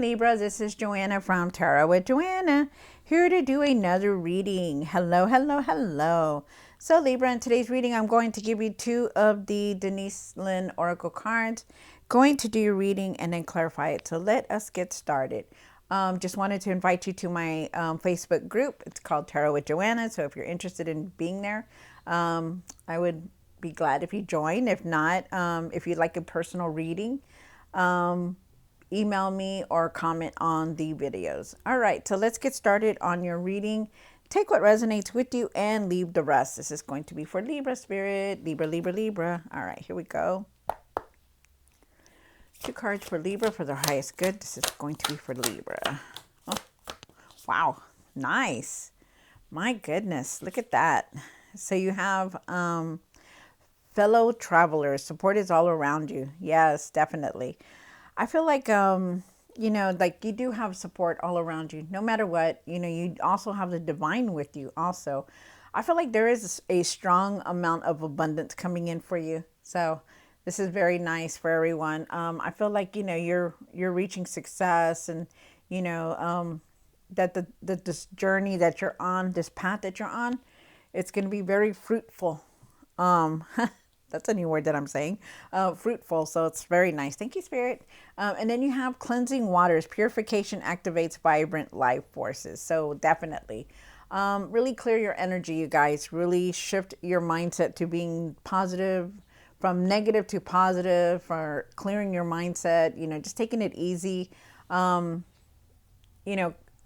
Libra, this is Joanna from Tarot with Joanna, here to do another reading. Hello, hello, hello. So Libra, in today's reading, I'm going to give you two of the Denise Lynn Oracle cards. Going to do your reading and then clarify it. So let us get started. Just wanted to invite you to my Facebook group. It's called Tarot with Joanna. So if you're interested in being there, I would be glad if you join. If not, if you'd like a personal reading, email me or comment on the videos. All right, so let's get started on your reading. Take what resonates with you and leave the rest. This is going to be for Libra spirit. Libra, Libra, Libra. All right, here we go. Two cards for Libra for their highest good. This is going to be for Libra. Oh, wow, nice. My goodness, look at that. So you have fellow travelers. Support is all around you. Yes, definitely. I feel like, like you do have support all around you, no matter what. You also have the divine with you also. I feel like there is a strong amount of abundance coming in for you. So this is very nice for everyone. I feel like, you're reaching success, and, that this journey that you're on, this path that you're on, it's going to be very fruitful. That's a new word that I'm saying. Fruitful. So it's very nice. Thank you, Spirit. And then you have cleansing waters. Purification activates vibrant life forces. So definitely. Really clear your energy, you guys. Really shift your mindset to being positive, from negative to positive, for clearing your mindset, just taking it easy.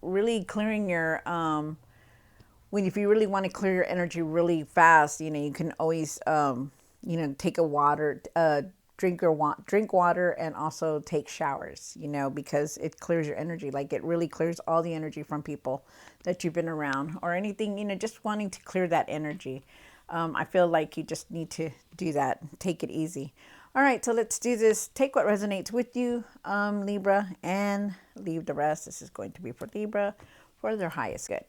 Really clearing your, if you really want to clear your energy really fast, you can always, take a water, drink water, and also take showers, because it clears your energy. Like, it really clears all the energy from people that you've been around or anything, just wanting to clear that energy. I feel like you just need to do that. Take it easy. All right, so let's do this. Take what resonates with you, Libra, and leave the rest. This is going to be for Libra for their highest good.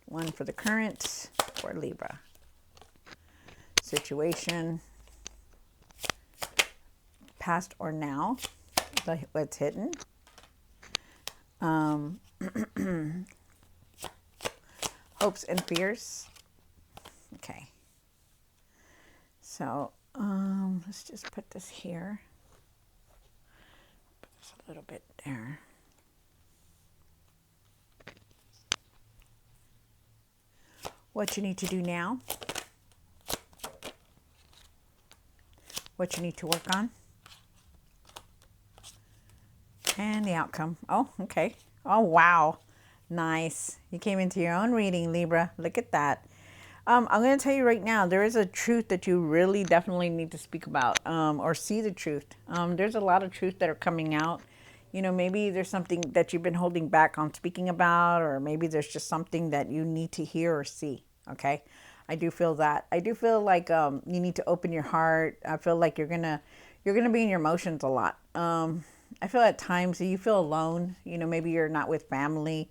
One for the current for Libra. Situation, past or now, what's hidden. Hopes and fears. Okay. So let's just put this here. Put this a little bit there. What you need to do now. What you need to work on. And the outcome. Oh, okay. Oh, wow. Nice. You came into your own reading, Libra. Look at that. I'm going to tell you right now, there is a truth that you really definitely need to speak about, or see the truth. There's a lot of truth that are coming out. Maybe there's something that you've been holding back on speaking about, or maybe there's just something that you need to hear or see. Okay. I do feel that. I do feel like, you need to open your heart. I feel like you're going to be in your emotions a lot. I feel at times you feel alone, maybe you're not with family.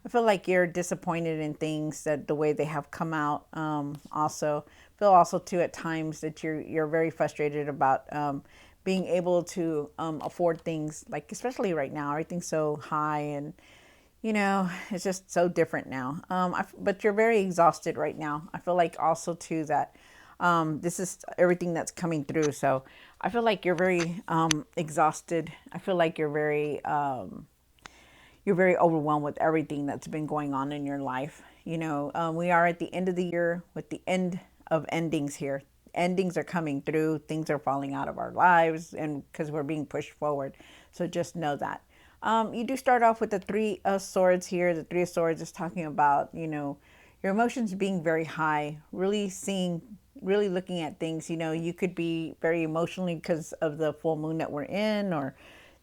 I feel like you're disappointed in things, that the way they have come out. Also feel also too at times that you're very frustrated about, being able to afford things, like especially right now, everything's so high, and it's just so different now. But you're very exhausted right now. I feel like also too that this is everything that's coming through. So I feel like you're very exhausted. I feel like you're very overwhelmed with everything that's been going on in your life. We are at the end of the year, with the end of endings here. Endings are coming through. Things are falling out of our lives, and because we're being pushed forward. So just know that. You do start off with the Three of Swords here. The Three of Swords is talking about, your emotions being very high, really looking at things. You could be very emotionally because of the full moon that we're in, or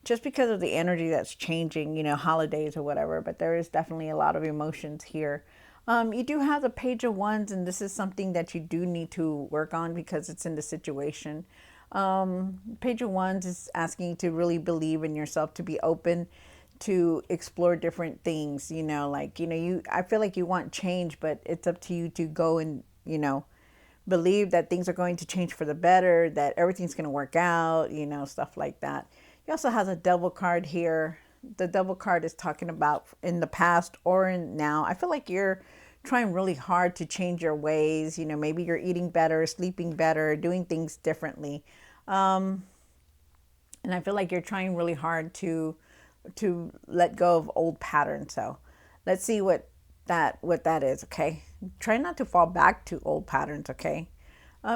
just because of the energy that's changing, holidays or whatever. But there is definitely a lot of emotions here. You do have the Page of Wands, and this is something that you do need to work on because it's in the situation. Page of Wands is asking you to really believe in yourself, to be open, to explore different things. I feel like you want change, but it's up to you to go and, believe that things are going to change for the better, that everything's going to work out, you know, stuff like that. He also has a devil card here. The devil card is talking about in the past or in now. I feel like you're trying really hard to change your ways. You know, maybe you're eating better, sleeping better, doing things differently. And I feel like you're trying really hard to let go of old patterns. So let's see what that is. Okay, try not to fall back to old patterns. Okay.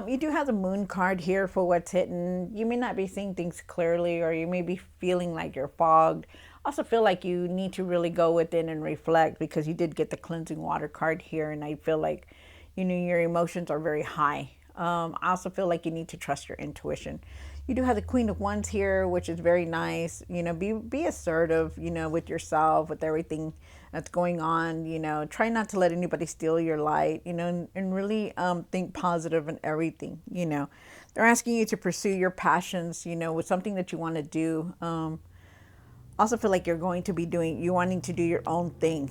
You do have the moon card here for what's hidden. You may not be seeing things clearly, or you may be feeling like you're fogged. Also feel like you need to really go within and reflect, because you did get the cleansing water card here, and I feel like, you know, your emotions are very high. I also feel like you need to trust your intuition. You do have the Queen of Wands here, which is very nice. You know, be assertive, you know, with yourself, with everything that's going on. You know, try not to let anybody steal your light, you know, and really think positive in everything. You know, they're asking you to pursue your passions, you know, with something that you want to do. Also feel like you're going to be you wanting to do your own thing.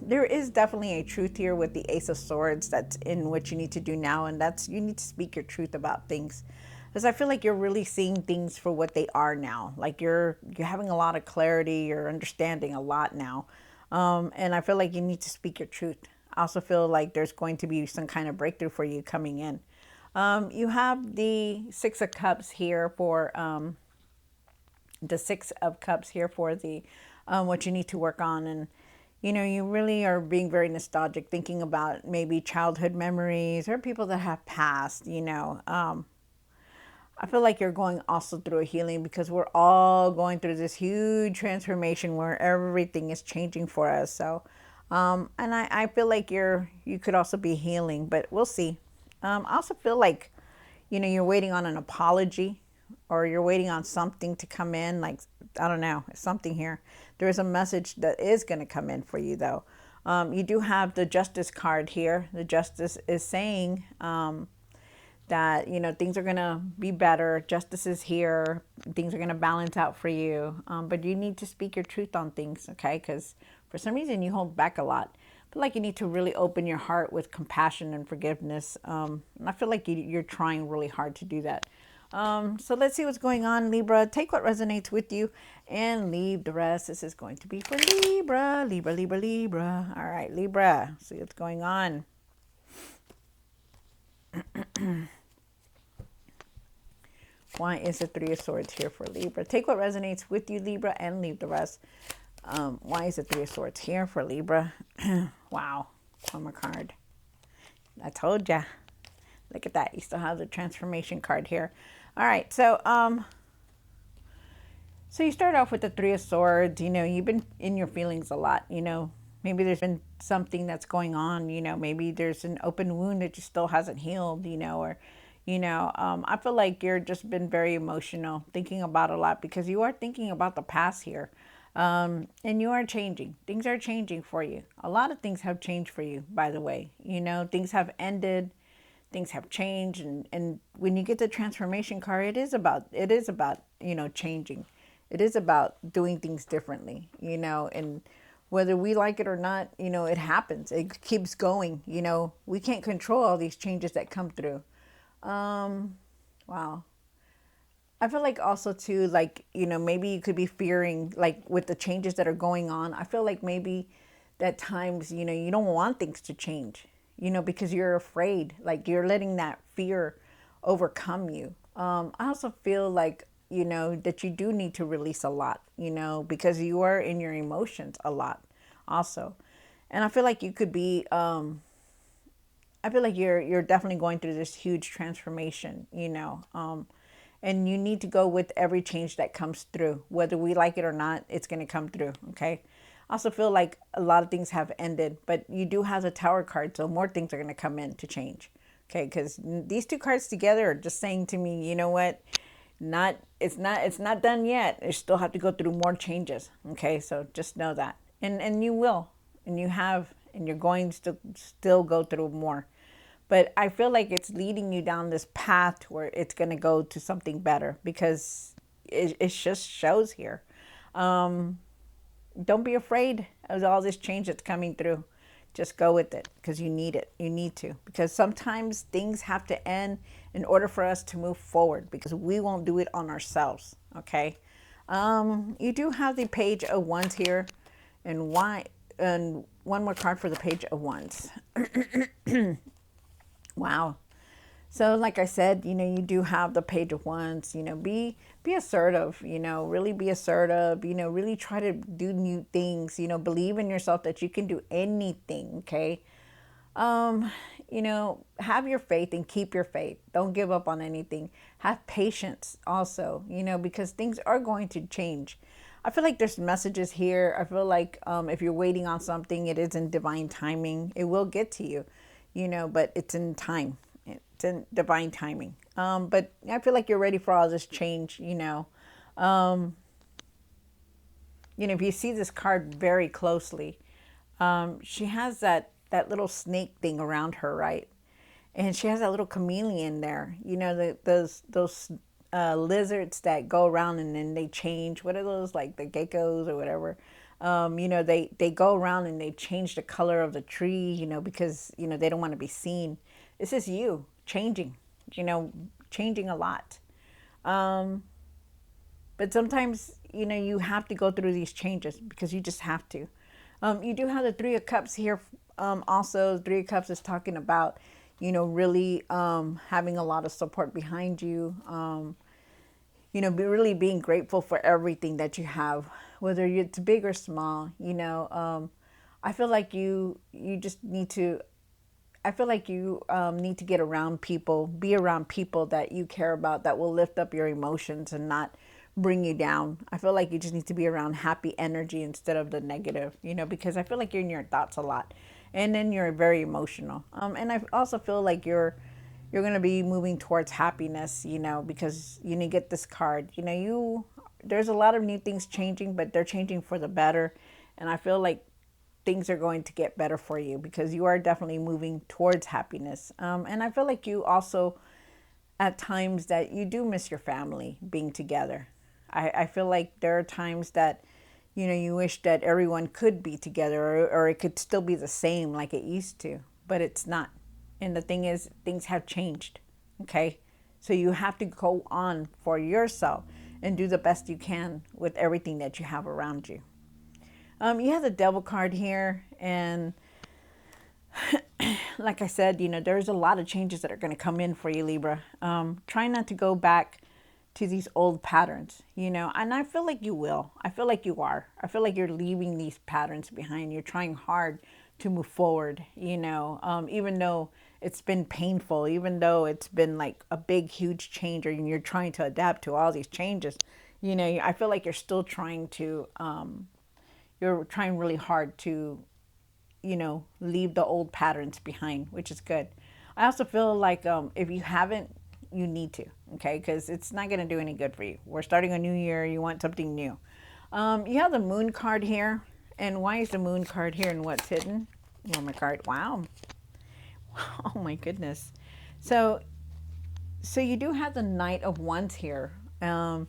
There is definitely a truth here with the Ace of Swords that's in what you need to do now, and that's you need to speak your truth about things. Because I feel like you're really seeing things for what they are now. Like you're having a lot of clarity, you're understanding a lot now. And I feel like you need to speak your truth. I also feel like there's going to be some kind of breakthrough for you coming in. You have the Six of Cups here for the Six of Cups here for the what you need to work on. And you know, you really are being very nostalgic, thinking about maybe childhood memories or people that have passed. You know, I feel like you're going also through a healing, because we're all going through this huge transformation where everything is changing for us. So and I feel like you could also be healing, but we'll see. I also feel like, you know, you're waiting on an apology, or you're waiting on something to come in. Like, I don't know, something here. There is a message that is going to come in for you, though. You do have the Justice card here. The Justice is saying that, you know, things are going to be better. Justice is here. Things are going to balance out for you. But you need to speak your truth on things, okay? Because for some reason you hold back a lot. I feel like you need to really open your heart with compassion and forgiveness. And I feel like you're trying really hard to do that. So let's see what's going on, Libra. Take what resonates with you and leave the rest. This is going to be for Libra. Libra, Libra, Libra. All right, Libra. See what's going on. Why is the Three of Swords here for Libra? Take what resonates with you, Libra, and leave the rest. Why is the Three of Swords here for Libra? Wow. One more card. I told ya. Look at that. You still have the transformation card here. All right. So you start off with the Three of Swords. You know, you've been in your feelings a lot. You know, maybe there's been something that's going on. You know, maybe there's an open wound that just still hasn't healed, you know, or, you know, I feel like you're just been very emotional, thinking about a lot, because you are thinking about the past here. And you are changing. Things are changing for you. A lot of things have changed for you, by the way. You know, things have ended. Things have changed, and when you get the transformation card, it is about you know, changing. It is about doing things differently, you know, and whether we like it or not, you know, it happens. It keeps going. You know, we can't control all these changes that come through. Wow. I feel like also too, like, you know, maybe you could be fearing, like, with the changes that are going on. I feel like maybe that times, you know, you don't want things to change, you know, because you're afraid, like you're letting that fear overcome you. I also feel like, you know, that you do need to release a lot, you know, because you are in your emotions a lot also. And I feel like you could be, I feel like you're definitely going through this huge transformation, you know, and you need to go with every change that comes through, whether we like it or not. It's going to come through. Okay. I also feel like a lot of things have ended, but you do have the Tower card, so more things are going to come in to change. Okay, because these two cards together are just saying to me, you know what? It's not done yet. You still have to go through more changes. Okay, so just know that, and you will, and you have, and you're going to still go through more. But I feel like it's leading you down this path where it's going to go to something better, because it just shows here. Don't be afraid of all this change that's coming through. Just go with it because you need it. You need to, because sometimes things have to end in order for us to move forward, because we won't do it on ourselves. Okay. You do have the Page of Wands here, and why? And one more card for the Page of Wands. Wow. So like I said, you do have the Page of Wands. Be assertive, really be assertive, really try to do new things, believe in yourself that you can do anything, okay? Um, have your faith and keep your faith. Don't give up on anything. Have patience also, because things are going to change. I feel like there's messages here. I feel like if you're waiting on something, it is in divine timing. It will get to you, but it's in time. It's in divine timing. But I feel like you're ready for all this change, Um, if you see this card very closely, she has that little snake thing around her, right? And she has that little chameleon there. Those lizards that go around and then they change. What are those, like the geckos or whatever? They go around and they change the color of the tree. Because they don't want to be seen. This is you changing. Changing a lot. But sometimes, you have to go through these changes because you just have to. You do have the Three of Cups here. Also, the Three of Cups is talking about, really having a lot of support behind you. Really being grateful for everything that you have, whether it's big or small. I feel like you just need to. I feel like you need to get around people, be around people that you care about, that will lift up your emotions and not bring you down. I feel like you just need to be around happy energy instead of the negative, because I feel like you're in your thoughts a lot, and then you're very emotional. And I also feel like you're going to be moving towards happiness, because you get this card. There's a lot of new things changing, but they're changing for the better. And I feel like things are going to get better for you because you are definitely moving towards happiness. And I feel like you also, at times, that you do miss your family being together. I feel like there are times that, you wish that everyone could be together, or it could still be the same like it used to, but it's not. And the thing is, things have changed. Okay. So you have to go on for yourself and do the best you can with everything that you have around you. You have the Devil card here, and like I said, there's a lot of changes that are going to come in for you, Libra. Try not to go back to these old patterns, and I feel like you will. I feel like you are. I feel like you're leaving these patterns behind. You're trying hard to move forward, even though it's been painful, even though it's been like a big, huge change, or you're trying to adapt to all these changes. I feel like you're still trying to, you're trying really hard to, leave the old patterns behind, which is good. I also feel like if you haven't, you need to, okay? Because it's not going to do any good for you. We're starting a new year. You want something new. You have the Moon card here. And why is the Moon card here and what's hidden? One more card. Wow. Oh my goodness. So you do have the Knight of Wands here. You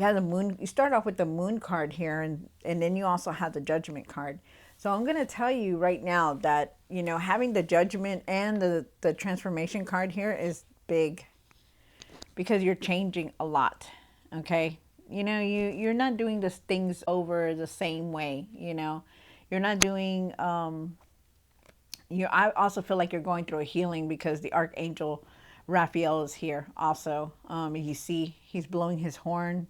have the Moon. You start off with the Moon card here, and then you also have the Judgment card. So I'm going to tell you right now that, having the Judgment and the Transformation card here is big, because you're changing a lot. Okay. You're not doing these things over the same way. You're not doing, I also feel like you're going through a healing, because the Archangel Raphael is here also. You see, he's blowing his horn.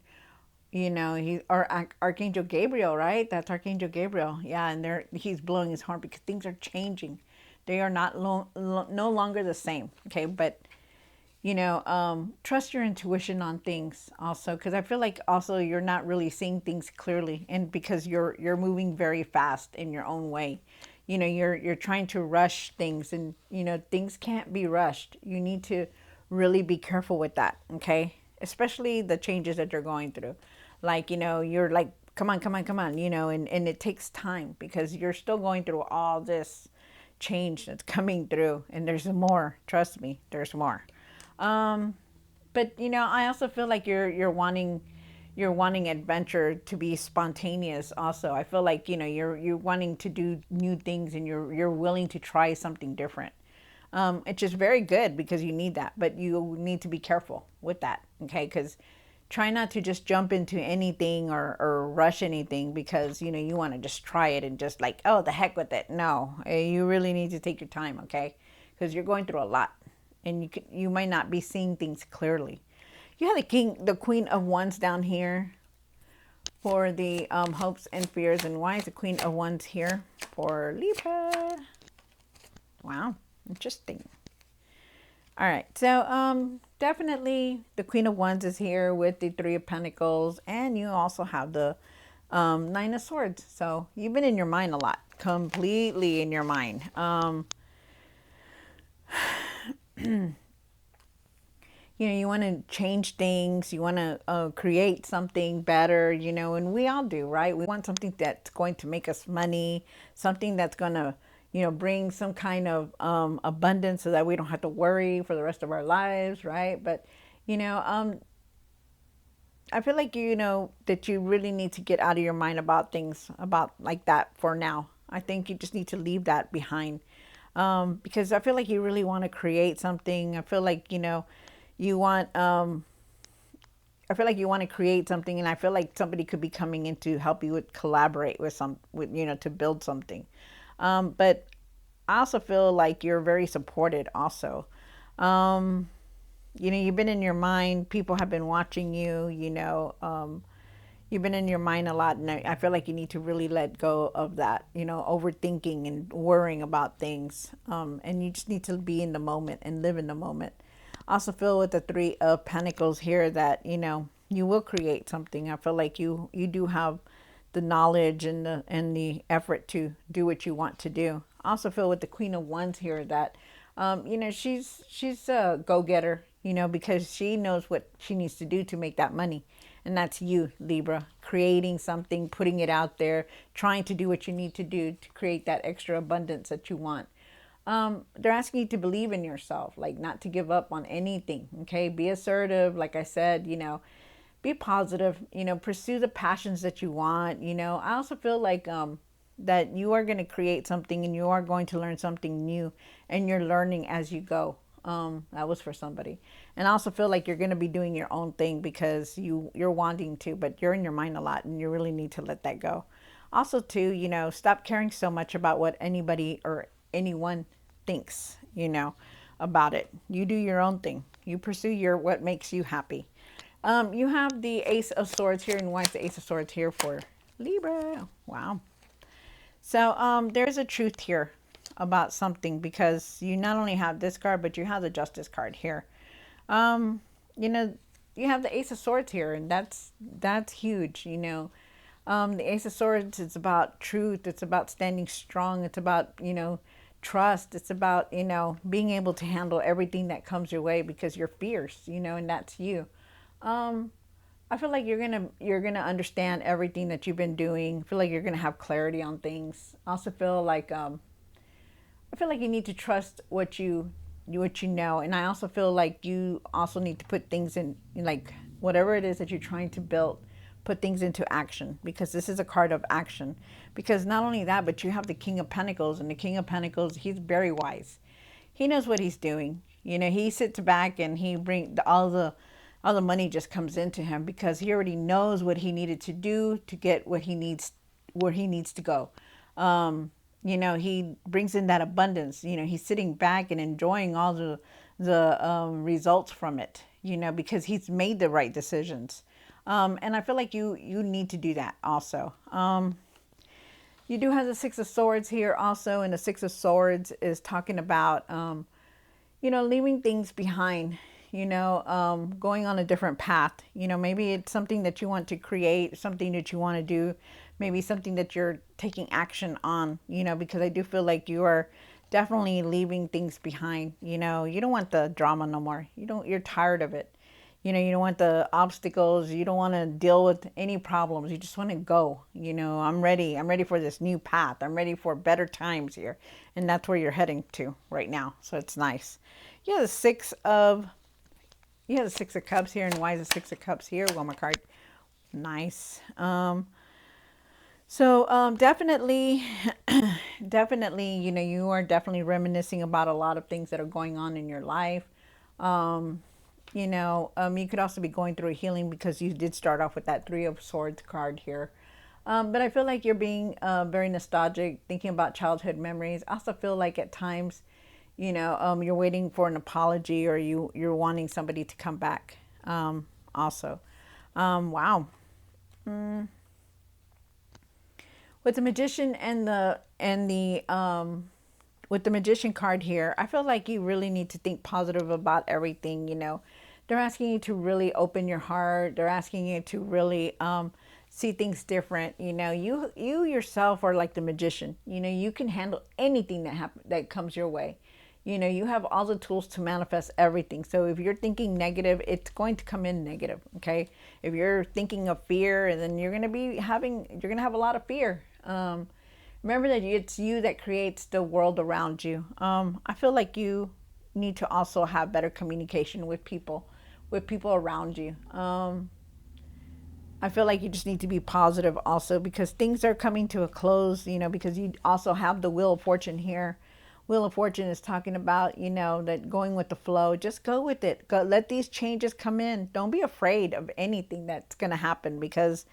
Archangel Gabriel, right? That's Archangel Gabriel. Yeah, and he's blowing his horn because things are changing. They are not no longer the same. Okay, but trust your intuition on things also, because I feel like also you're not really seeing things clearly, and because you're moving very fast in your own way. You're trying to rush things, and things can't be rushed. You need to really be careful with that, okay? Especially the changes that you're going through. Like, you're like, come on, and it takes time, because you're still going through all this change that's coming through, and there's more. Trust me, there's more. But I also feel like you're wanting, you're wanting adventure to be spontaneous also. I feel like, you know, you're wanting to do new things, and you're willing to try something different. It's just very good because you need that, but you need to be careful with that, okay? Because try not to just jump into anything, or rush anything, because, you know, you want to just try it and just like, oh, the heck with it. No, you really need to take your time, okay? Because you're going through a lot, and you might not be seeing things clearly. You have the Queen of Wands down here for the hopes and fears. And why is the Queen of Wands here for Libra? Wow, interesting. All right, so definitely the Queen of Wands is here with the Three of Pentacles, and you also have the Nine of Swords. So you've been in your mind a lot, completely in your mind. You know, you want to change things, you want to create something better, you know, and we all do, right? We want something that's going to make us money, something that's going to, you know, bring some kind of abundance so that we don't have to worry for the rest of our lives, right? But, you know, I feel like, you know, that you really need to get out of your mind about things about like that for now. I think you just need to leave that behind, because I feel like you really want to create something. I feel like, you know, you want I feel like you want to create something, and I feel like somebody could be coming in to help you with collaborate with, you know, to build something. But I also feel like you're very supported also. um you know, you've been in your mind, people have been watching you, you know. You've been in your mind a lot, and I feel like you need to really let go of that, you know, overthinking and worrying about things. And you just need to be in the moment and live in the moment. I also feel with the Three of Pentacles here that, you know, you will create something. I feel like you do have the knowledge and the effort to do what you want to do. I also feel with the Queen of Wands here that, you know, she's a go-getter, you know, because she knows what she needs to do to make that money. And that's you, Libra, creating something, putting it out there, trying to do what you need to do to create that extra abundance that you want. They're asking you to believe in yourself, like not to give up on anything. Okay. Be assertive. Like I said, you know, be positive, you know, pursue the passions that you want. You know, I also feel like, that you are going to create something, and you are going to learn something new, and you're learning as you go. That was for somebody. And I also feel like you're going to be doing your own thing because you're wanting to, but you're in your mind a lot, and you really need to let that go. Also too, you know, stop caring so much about what anybody or anyone thinks, you know, about it. You do your own thing. You pursue what makes you happy. You have the Ace of Swords here, and why is the Ace of Swords here for Libra? Wow. So there's a truth here about something, because you not only have this card, but you have the Justice card here. You know, you have the Ace of Swords here, and that's huge. You know, the Ace of Swords is about truth. It's about standing strong. It's about, you know, trust. It's about, you know, being able to handle everything that comes your way because you're fierce, you know, and that's you. I feel like you're gonna understand everything that you've been doing. I feel like you're gonna have clarity on things. I also feel like, I feel like you need to trust what you know, and I also feel like you also need to put things in like whatever it is that you're trying to build, put things into action, because this is a card of action. Because not only that, but you have the King of Pentacles, and the King of Pentacles, he's very wise. He knows what he's doing. You know, he sits back and he bring all the money just comes into him because he already knows what he needed to do to get what he needs, where he needs to go. You know, he brings in that abundance. You know, he's sitting back and enjoying all the results from it, you know, because he's made the right decisions. And I feel like you need to do that also. You do have the Six of Swords here also, and the Six of Swords is talking about, you know, leaving things behind, you know, going on a different path. You know, maybe it's something that you want to create, something that you want to do, maybe something that you're taking action on, you know, because I do feel like you are definitely leaving things behind. You know, you don't want the drama no more. You're tired of it. You know, you don't want the obstacles. You don't want to deal with any problems. You just want to go. You know, I'm ready. I'm ready for this new path. I'm ready for better times here. And that's where you're heading to right now. So it's nice. You have the Six of Cups here. And why is the Six of Cups here? One more card. Nice. So definitely, definitely, you are definitely reminiscing about a lot of things that are going on in your life. Um, you could also be going through a healing because you did start off with that Three of Swords card here. But I feel like you're being very nostalgic, thinking about childhood memories. I also feel like at times, you're waiting for an apology, or you're wanting somebody to come back. Also, wow. With the magician and the with the magician card here, I feel like you really need to think positive about everything. They're asking you to really open your heart. They're asking you to really see things different. You yourself are like the magician. You can handle anything that comes your way. You have all the tools to manifest everything. So if you're thinking negative, it's going to come in negative. Okay. If you're thinking of fear, then you're going to have a lot of fear. Remember that it's you that creates the world around you. I feel like you need to also have better communication with people around you. I feel like you just need to be positive also, because things are coming to a close, because you also have the Wheel of Fortune here. Wheel of Fortune is talking about, that going with the flow. Just go with it. Go, let these changes come in. Don't be afraid of anything that's going to happen, because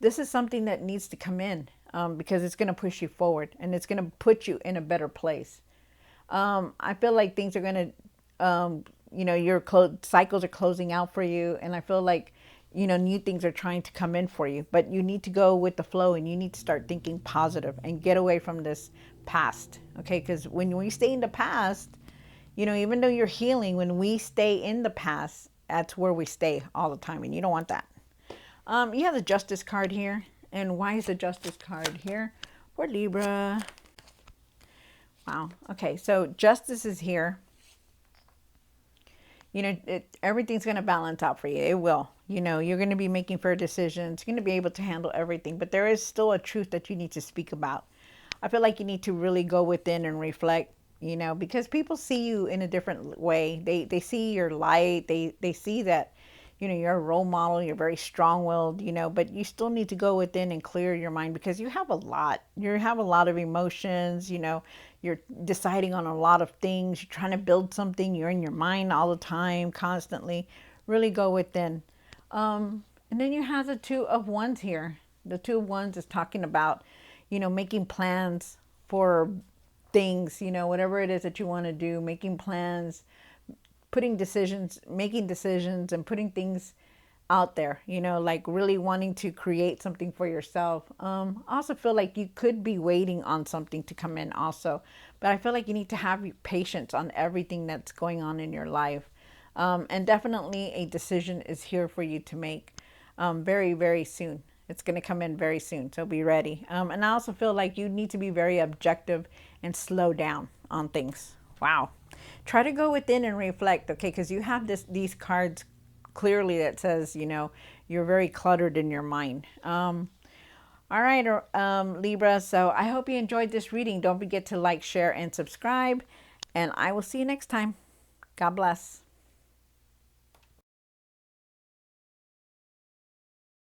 this is something that needs to come in, because it's going to push you forward and it's going to put you in a better place. I feel like things are going to, your cycles are closing out for you. And I feel like, new things are trying to come in for you, but you need to go with the flow and you need to start thinking positive and get away from this past. Okay. Because when we stay in the past, even though you're healing, when we stay in the past, that's where we stay all the time. And you don't want that. You have the Justice card here. And why is the Justice card here for Libra? Wow. Okay. So Justice is here. Everything's going to balance out for you. It will. You're going to be making fair decisions. You're going to be able to handle everything. But there is still a truth that you need to speak about. I feel like you need to really go within and reflect, because people see you in a different way. They see your light. They see that, you're a role model. You're very strong-willed, but you still need to go within and clear your mind, because you have a lot. You have a lot of emotions, you're deciding on a lot of things. You're trying to build something. You're in your mind all the time, constantly. Really go within. And then you have the Two of Wands here. The Two of Wands is talking about, making plans for things, whatever it is that you want to do, making plans, making decisions and putting things out there, like really wanting to create something for yourself. I also feel like you could be waiting on something to come in also, but I feel like you need to have patience on everything that's going on in your life. And definitely a decision is here for you to make very, very soon. It's going to come in very soon, so be ready. And I also feel like you need to be very objective and slow down on things. Wow. Try to go within and reflect, okay? Because you have these cards clearly that says, you're very cluttered in your mind. All right, Libra. So I hope you enjoyed this reading. Don't forget to like, share, and subscribe. And I will see you next time. God bless.